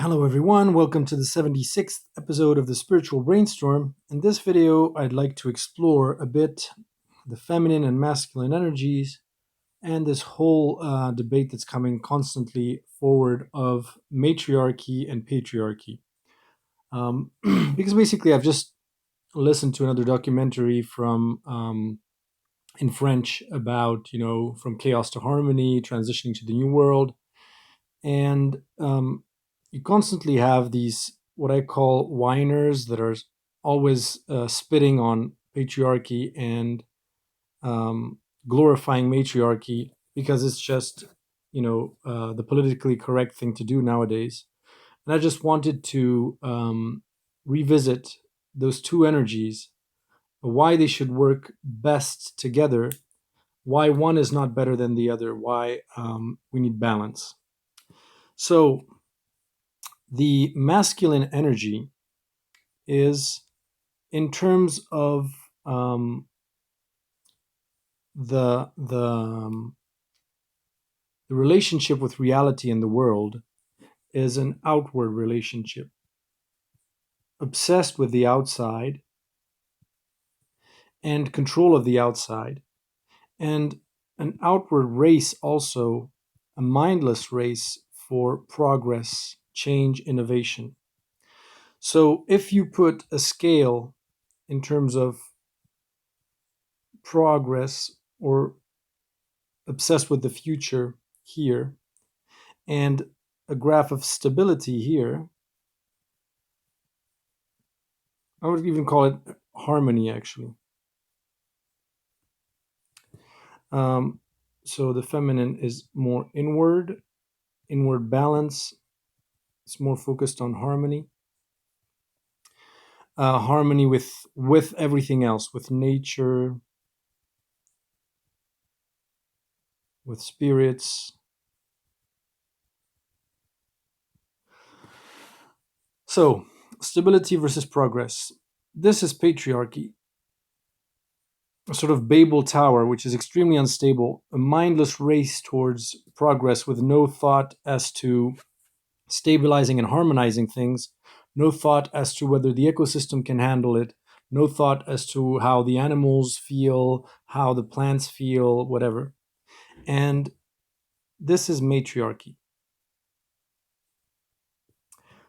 Hello, everyone. Welcome to the 76th episode of the Spiritual Brainstorm. In this video, I'd like to explore a bit the feminine and masculine energies and this whole debate that's coming constantly forward of matriarchy and patriarchy. Because basically, I've just listened to another documentary from in French about, from chaos to harmony, transitioning to the new world. And you constantly have these what I call whiners that are always spitting on patriarchy and glorifying matriarchy because it's just the politically correct thing to do nowadays. And I just wanted to revisit those two energies, why they should work best together, why one is not better than the other, why we need balance. So the masculine energy is in terms of the relationship with reality in the world is an outward relationship, obsessed with the outside and control of the outside, and an outward race also, a mindless race for progress, change, innovation. So if you put a scale in terms of progress or obsessed with the future here and a graph of stability here, I would even call it harmony actually. So the feminine is more inward balance. It's more focused on harmony. Harmony with everything else, with nature, with spirits. So, stability versus progress. This is patriarchy, a sort of Babel tower, which is extremely unstable, a mindless race towards progress with no thought as to stabilizing and harmonizing things, no thought as to whether the ecosystem can handle it, no thought as to how the animals feel, how the plants feel, whatever. And this is matriarchy.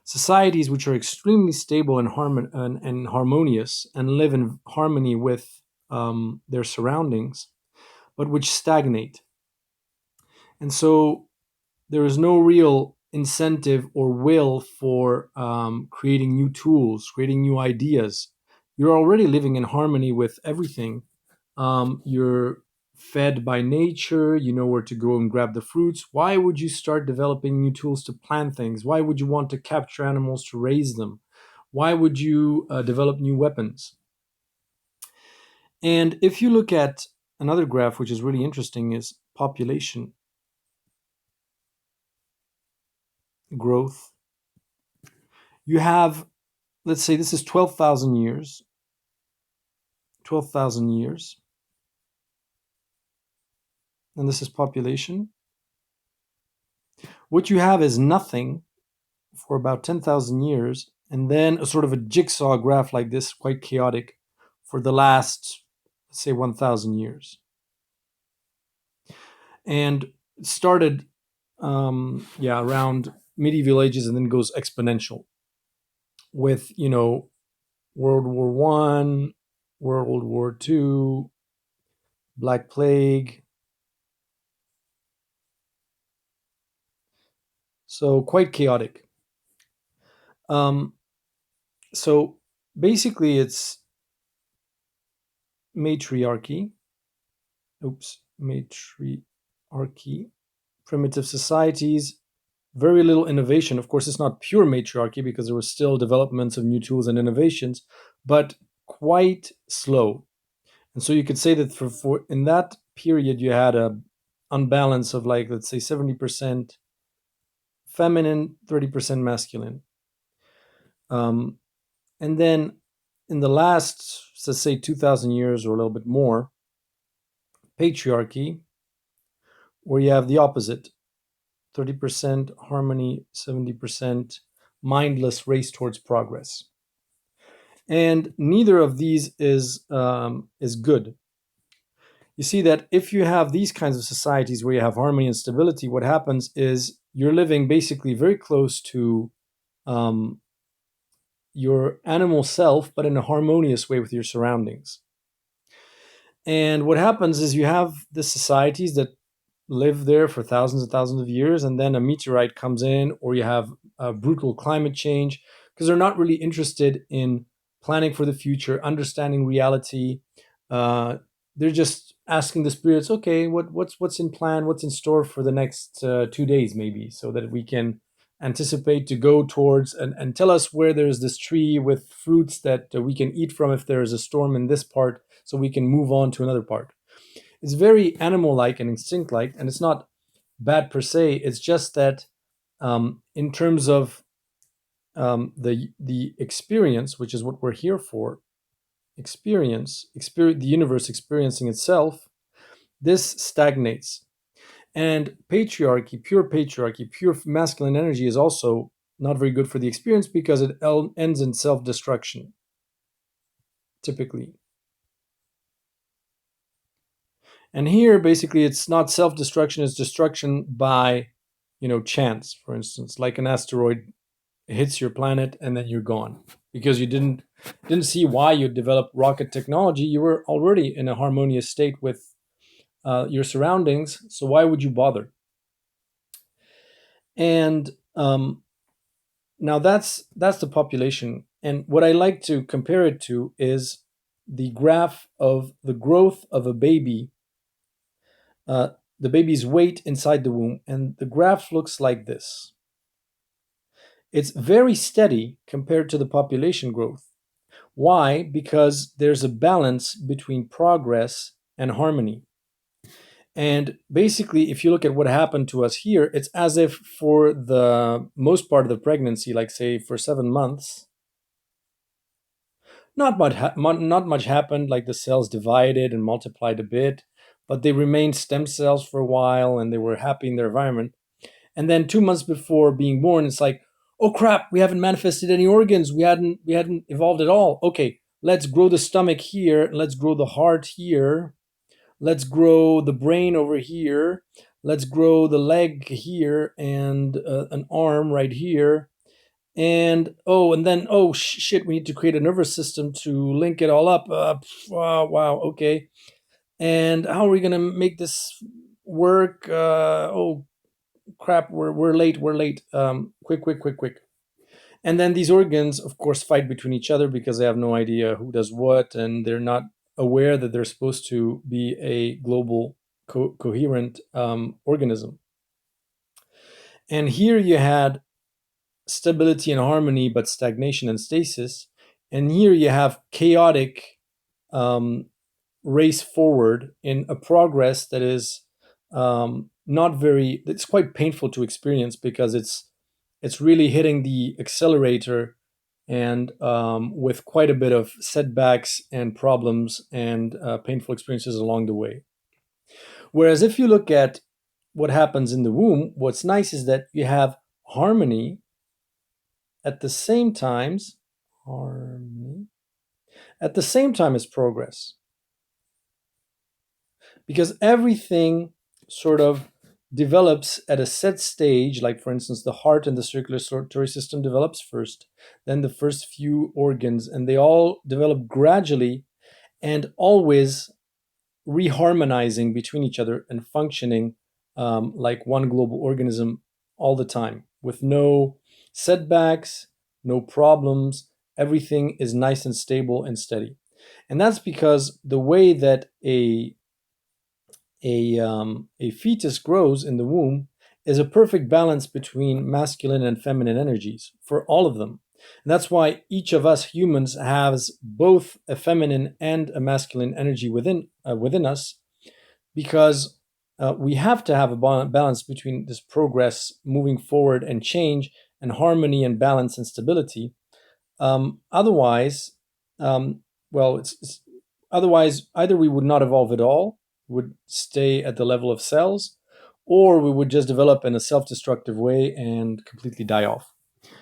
Societies which are extremely stable and, and harmonious and live in harmony with their surroundings, but which stagnate. And so there is no real incentive or will for creating new tools, creating new ideas. You're already living in harmony with everything. You're fed by nature, you know where to go and grab the fruits. Why would you start developing new tools to plant things? Why would you want to capture animals to raise them? Why would you develop new weapons? And if you look at another graph, which is really interesting, is population growth. You have, let's say this is 12,000 years, 12,000 years, and this is population. What you have is nothing for about 10,000 years, and then a sort of a jigsaw graph like this, quite chaotic, for the last, let's say, 1,000 years. And it started, around medieval ages and then goes exponential with, World War One, World War Two, Black Plague. So quite chaotic. So basically, it's matriarchy. Matriarchy. Primitive societies, very little innovation. Of course, it's not pure matriarchy because there were still developments of new tools and innovations, but quite slow. And so you could say that for in that period you had a unbalance of, like, let's say 70% feminine, 30% masculine. And then in the last, let's say 2,000 years or a little bit more, patriarchy, where you have the opposite, 30% harmony, 70% mindless race towards progress. And neither of these is good. You see that if you have these kinds of societies where you have harmony and stability, what happens is you're living basically very close to um, your animal self, but in a harmonious way with your surroundings. And what happens is you have the societies that live there for thousands and thousands of years, and then a meteorite comes in, or you have a brutal climate change, because they're not really interested in planning for the future, understanding reality. Uh, they're just asking the spirits, okay, what's in plan, what's in store for the next 2 days, maybe, so that we can anticipate to go towards and tell us where there's this tree with fruits that we can eat from if there is a storm in this part, so we can move on to another part. It's very animal-like and instinct-like, and it's not bad per se. It's just that in terms of the experience, which is what we're here for, the universe experiencing itself, this stagnates. And patriarchy, pure masculine energy is also not very good for the experience because it ends in self-destruction, typically. And here, basically, it's not self-destruction; it's destruction by, chance. For instance, like an asteroid hits your planet and then you're gone because you didn't see why you developed rocket technology. You were already in a harmonious state with your surroundings, so why would you bother? And now that's the population. And what I like to compare it to is the graph of the growth of a baby, uh, the baby's weight inside the womb, and the graph looks like this. It's very steady compared to the population growth. Why? Because there's a balance between progress and harmony. And basically, if you look at what happened to us here, it's as if for the most part of the pregnancy, like say for 7 months, not much happened. Like the cells divided and multiplied a bit, but they remained stem cells for a while, and they were happy in their environment. And then 2 months before being born, it's like, oh crap, we haven't manifested any organs. We hadn't evolved at all. Okay, let's grow the stomach here. Let's grow the heart here. Let's grow the brain over here. Let's grow the leg here and an arm right here. And then shit, we need to create a nervous system to link it all up. Wow, okay. And how are we gonna make this work? Oh crap, we're late, quick. And then these organs, of course, fight between each other because they have no idea who does what, and they're not aware that they're supposed to be a global coherent organism. And here you had stability and harmony, but stagnation and stasis. And here you have chaotic um, race forward in a progress that is not very, it's quite painful to experience because it's really hitting the accelerator and with quite a bit of setbacks and problems and painful experiences along the way. Whereas if you look at what happens in the womb, what's nice is that you have harmony at the same times, harmony at the same time as progress, because everything sort of develops at a set stage. Like for instance, the heart and the circulatory system develops first, then the first few organs, and they all develop gradually and always reharmonizing between each other and functioning like one global organism all the time with no setbacks, no problems. Everything is nice and stable and steady. And that's because the way that a fetus grows in the womb is a perfect balance between masculine and feminine energies for all of them. And that's why each of us humans has both a feminine and a masculine energy within us, because we have to have a balance between this progress, moving forward and change, and harmony and balance and stability. Otherwise, well, it's otherwise either we would not evolve at all, would stay at the level of cells, or we would just develop in a self-destructive way and completely die off.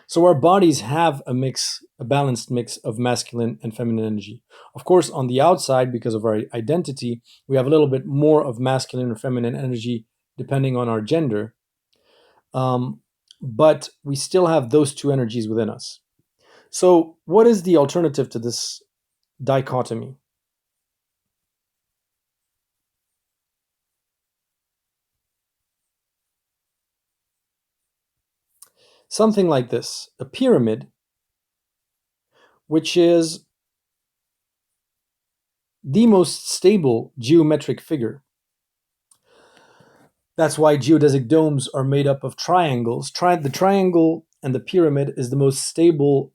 So our bodies have a balanced mix of masculine and feminine energy. Of course, on the outside, because of our identity, we have a little bit more of masculine or feminine energy depending on our gender. Um, but we still have those two energies within us. So, what is the alternative to this dichotomy? Something like this: a pyramid, which is the most stable geometric figure. That's why geodesic domes are made up of triangles. The triangle and the pyramid is the most stable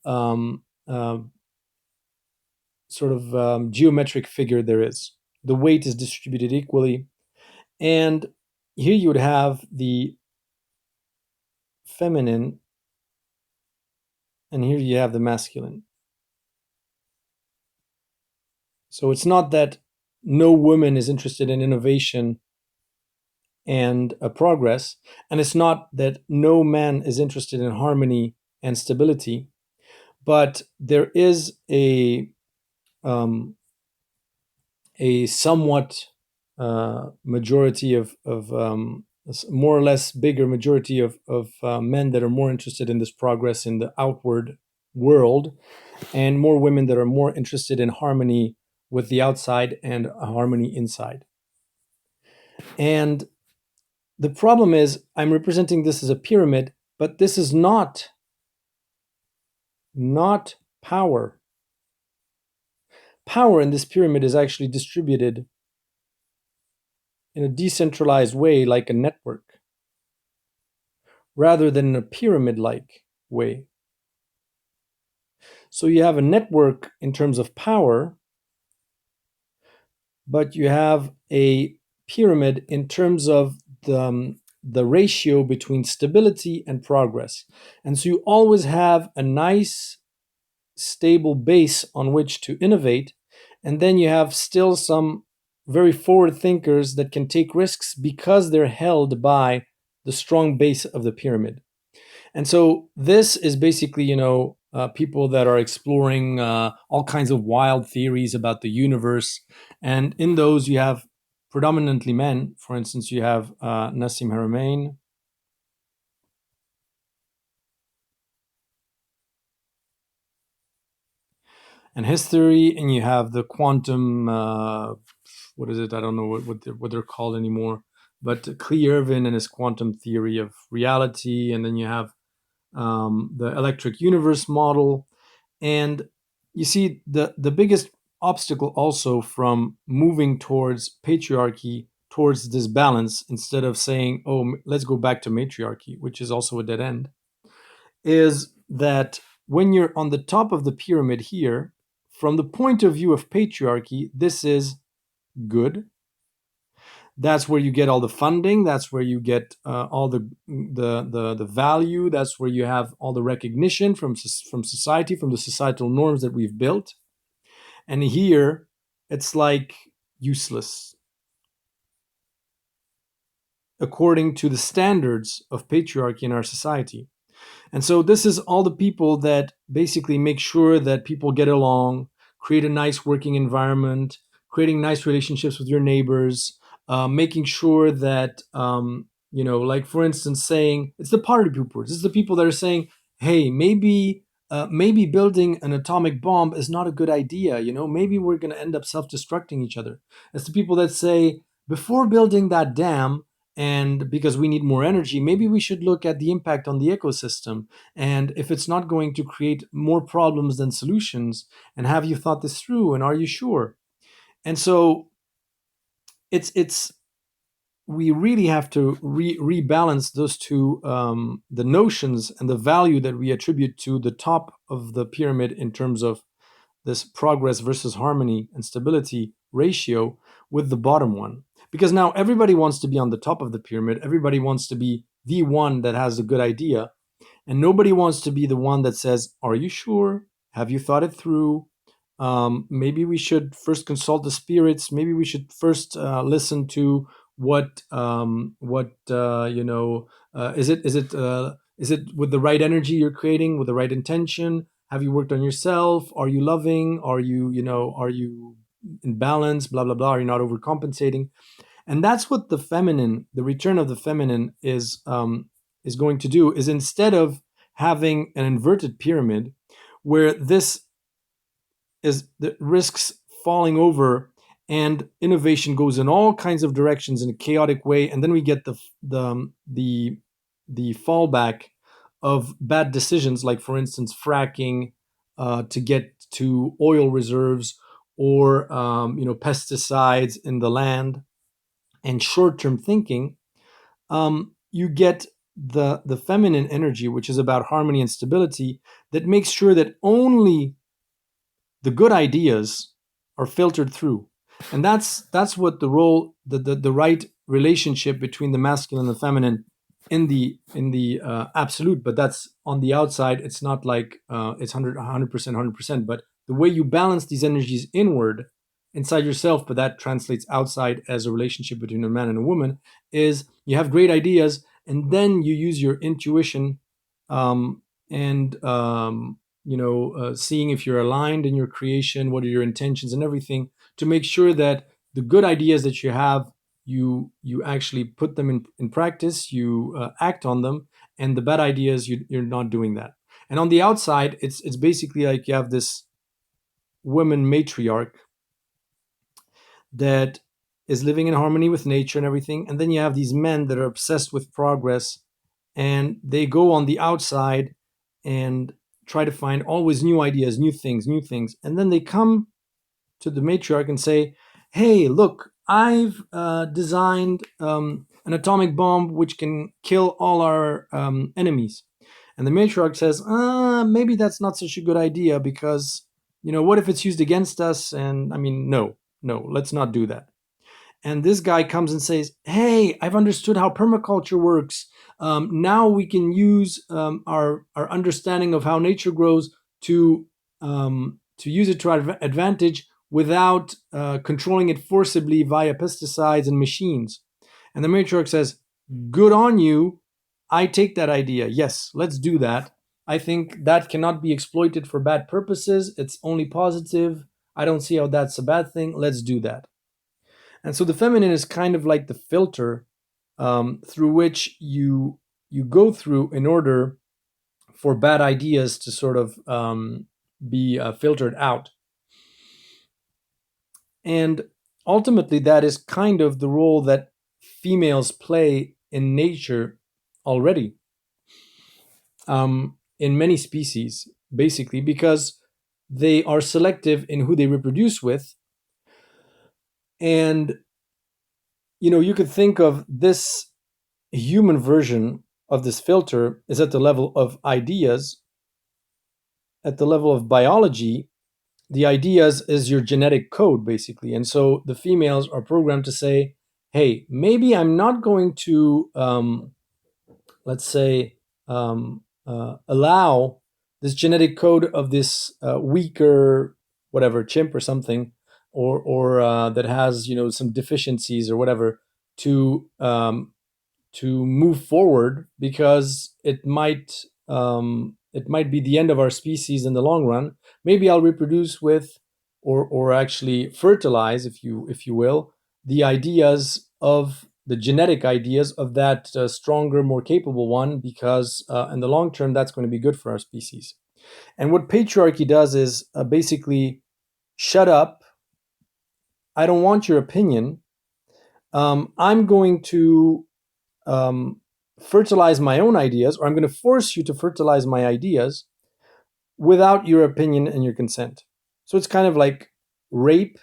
sort of geometric figure there is. The weight is distributed equally. And here you would have the feminine, and here you have the masculine. So it's not that no woman is interested in innovation and progress, and it's not that no man is interested in harmony and stability, but there is um, a somewhat majority of more or less bigger majority of men that are more interested in this progress in the outward world, and more women that are more interested in harmony with the outside and a harmony inside. And the problem is, I'm representing this as a pyramid, but this is not power. Power in this pyramid is actually distributed in a decentralized way, like a network, rather than in a pyramid like way. So you have a network in terms of power, but you have a pyramid in terms of the ratio between stability and progress. And so you always have a nice, stable base on which to innovate. And then you have still some very forward thinkers that can take risks because they're held by the strong base of the pyramid. And so this is basically, people that are exploring all kinds of wild theories about the universe. And in those, you have predominantly men. For instance, you have Nassim Haramein, and his theory, and you have the quantum, what is it? I don't know what they're called anymore. But Clee Irvin and his quantum theory of reality, and then you have the electric universe model. And you see, the biggest obstacle also from moving towards patriarchy, towards this balance, instead of saying, oh, let's go back to matriarchy, which is also a dead end, is that when you're on the top of the pyramid here, from the point of view of patriarchy, this is good. That's where you get all the funding. That's where you get all the value. That's where you have all the recognition from society, from the societal norms that we've built. And here, it's like useless according to the standards of patriarchy in our society. And so this is all the people that basically make sure that people get along, create a nice working environment, creating nice relationships with your neighbors, making sure that, like for instance, saying it's the party poopers. It's the people that are saying, hey, maybe building an atomic bomb is not a good idea. Maybe we're going to end up self-destructing each other. It's the people that say, before building that dam, and because we need more energy, maybe we should look at the impact on the ecosystem, and if it's not going to create more problems than solutions, and have you thought this through, and are you sure? And so it's we really have to rebalance those two, the notions and the value that we attribute to the top of the pyramid in terms of this progress versus harmony and stability ratio, with the bottom one. Because now everybody wants to be on the top of the pyramid, everybody wants to be the one that has a good idea, and nobody wants to be the one that says, are you sure? Have you thought it through? Maybe we should first consult the spirits. Maybe we should first listen to what is it Is it with the right energy you're creating, with the right intention? Have you worked on yourself? Are you loving? Are you, are you in balance? Blah, blah, blah. Are you not overcompensating? And that's what the feminine, the return of the feminine is going to do, is instead of having an inverted pyramid where this is the risks falling over and innovation goes in all kinds of directions in a chaotic way, and then we get the fallback of bad decisions, like for instance fracking to get to oil reserves, or pesticides in the land, and short-term thinking. You get the feminine energy, which is about harmony and stability, that makes sure that only the good ideas are filtered through. And that's what the role, the right relationship between the masculine and the feminine in the absolute. But that's on the outside. It's not like it's 100% 100%, but the way you balance these energies inward inside yourself, but that translates outside as a relationship between a man and a woman, is you have great ideas and then you use your intuition, and seeing if you're aligned in your creation, what are your intentions and everything, to make sure that the good ideas that you have, you actually put them in practice, you act on them, and the bad ideas, you're not doing that. And on the outside, it's basically like you have this woman matriarch that is living in harmony with nature and everything, and then you have these men that are obsessed with progress, and they go on the outside and try to find always new ideas, new things. And then they come to the matriarch and say, hey, look, I've designed an atomic bomb which can kill all our enemies. And the matriarch says, maybe that's not such a good idea, because, what if it's used against us? And I mean, no, let's not do that. And this guy comes and says, hey, I've understood how permaculture works. Now we can use our understanding of how nature grows to use it to our advantage without controlling it forcibly via pesticides and machines. And the matriarch says, good on you. I take that idea. Yes, let's do that. I think that cannot be exploited for bad purposes. It's only positive. I don't see how that's a bad thing. Let's do that. And so the feminine is kind of like the filter through which you go through in order for bad ideas to sort of be filtered out. And ultimately, that is kind of the role that females play in nature already, in many species, basically, because they are selective in who they reproduce with. And you could think of this human version of this filter is at the level of ideas, at the level of biology. The ideas is your genetic code, basically. And so the females are programmed to say, hey, maybe I'm not going to, let's say, allow this genetic code of this weaker, whatever, chimp or something, or that has, some deficiencies or whatever, to move forward, because it might be the end of our species in the long run. Maybe I'll reproduce with, or actually fertilize, if you will, the ideas of the genetic ideas of that stronger, more capable one, because in the long term that's going to be good for our species. And what patriarchy does is basically, shut up. I don't want your opinion. I'm going to fertilize my own ideas, or I'm going to force you to fertilize my ideas without your opinion and your consent. So it's kind of like rape.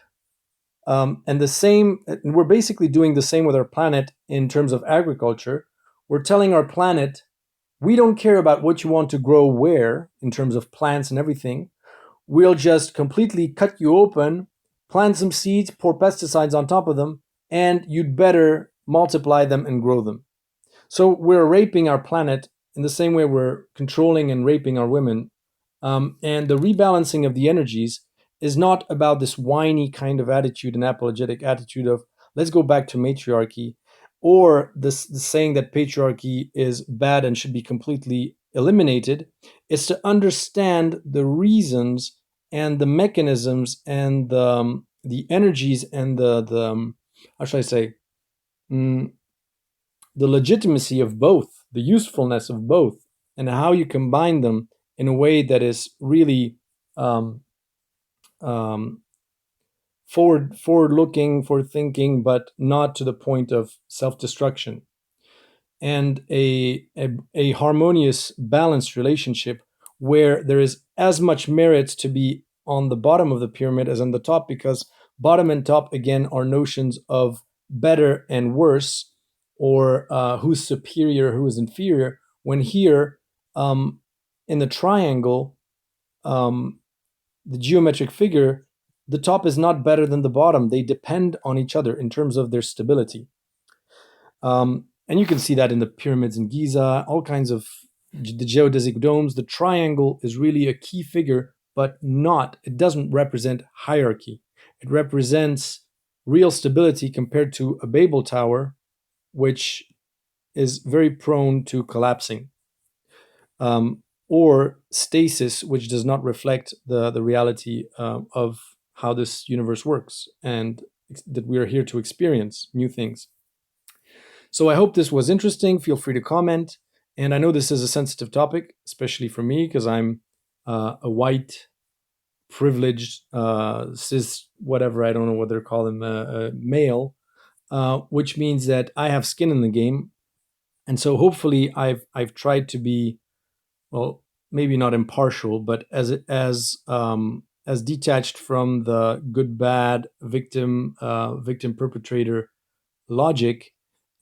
And the same, and we're basically doing the same with our planet in terms of agriculture. We're telling our planet, we don't care about what you want to grow where in terms of plants and everything. We'll just completely cut you open, plant some seeds, pour pesticides on top of them, and you'd better multiply them and grow them. So we're raping our planet in the same way we're controlling and raping our women. And the rebalancing of the energies is not about this whiny kind of attitude and apologetic attitude of, let's go back to matriarchy, or the saying that patriarchy is bad and should be completely eliminated, is to understand the reasons and the mechanisms and the energies and the how should I say, mm, the legitimacy of both, the usefulness of both, and how you combine them in a way that is really um, um, forward looking, forward thinking, but not to the point of self destruction, and a harmonious, balanced relationship where there is as much merit to be on the bottom of the pyramid as on the top, because bottom and top again are notions of better and worse, or who's superior, who is inferior. When here, um, in the triangle, um, the geometric figure, the top is not better than the bottom. They depend on each other in terms of their stability. And you can see that in the pyramids in Giza, all kinds of the geodesic domes. The triangle is really a key figure, but it doesn't represent hierarchy. It represents real stability compared to a Babel tower, which is very prone to collapsing, or stasis, which does not reflect the reality of how this universe works, and that we are here to experience new things. So I hope this was interesting. Feel free to comment. And I know this is a sensitive topic, especially for me, because I'm a white, privileged, cis, whatever, I don't know what they're calling, male, which means that I have skin in the game. And so hopefully I've tried to be, well, maybe not impartial, but as detached from the good bad victim perpetrator logic,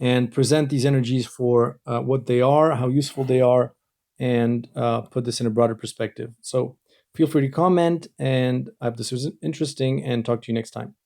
and present these energies for what they are, how useful they are, and put this in a broader perspective. So feel free to comment, and I hope this was interesting, and talk to you next time.